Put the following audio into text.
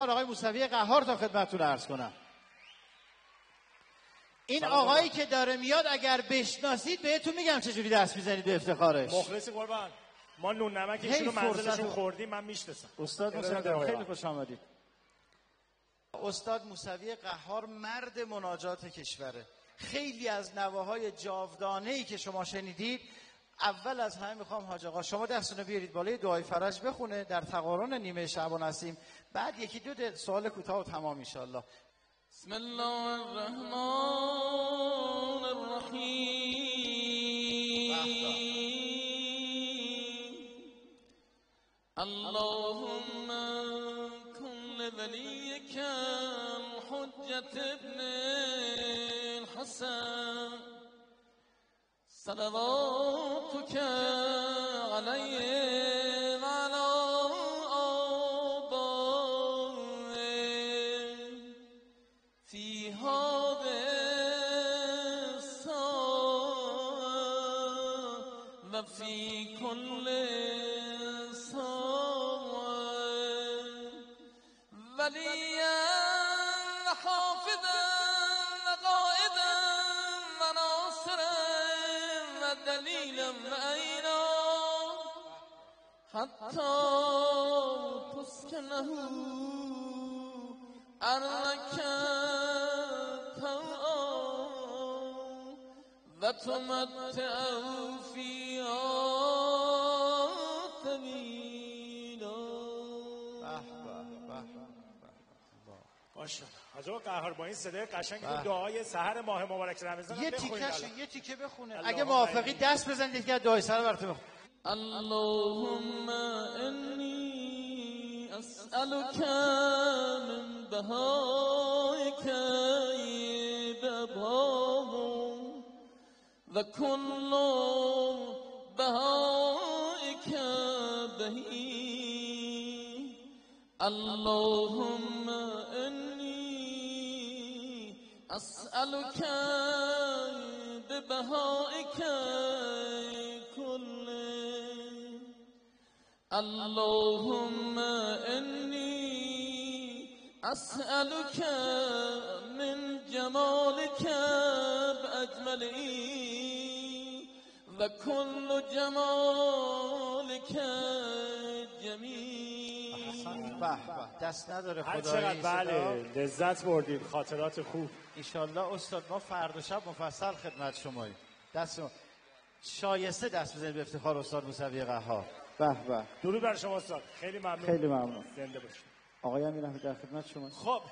آقای موسوی قهار تا خدمتتون عرض کنم. این آقایی که داره میاد اگر بشناسید بهتون میگم چجوری دست میزنید به افتخارش. مخلصی قربان. ما نون نمک ایشونو منزلشون خوردیم، من میشناسم. استاد موسوی خیلی خوش آمدید. استاد موسوی قهار مرد مناجات کشوره. خیلی از نواهای جاودانه‌ای که شما شنیدید، اول از همه میخوام حاج آقا شما دستونو بیارید بالای دعای فرج بخونه در تقارن نیمه شعبان هستیم، بعد یکی دو سوال کوتاه و تمام ان شاء الله. بسم الله الرحمن الرحیم. اللهم کن لولیک حجت ابن الحسن صلواتک علیه وعلی آبائه فی هذه الساعة و فی کل ساعة ولیا و حافظا و قائدا و ناصرا و دلیلا و عینا حتی تسکنه ارضک طوعا و تمتعه فیها طویلا. ماشاءالله. حاج آقا قهار با این صدای قشنگ دعای سحر ماه مبارک رمضان یه تیکه بخونه. اگه موافقی دست بزنید که دعای سحر براتون بخونه. اللهم انی اسألك من بهائك باباه و کل بهائك بهی. اللهم انی اسألك ببهائك كله. اللهم انی اسألك من جمالك بأجمله و کل جمالك جمیل. دست نداره هر خدایی. چقدر بله لذت بردید، خاطرات خوب. انشالله استاد ما فردا شب مفصل خدمت شماییم. دست شایسته دست بزنید به افتخار استاد موسوی قهار. به به. درود بر شما استاد. خیلی ممنون. خیلی ممنون. زنده باشید. آقای امیرحمید در خدمت شما. خب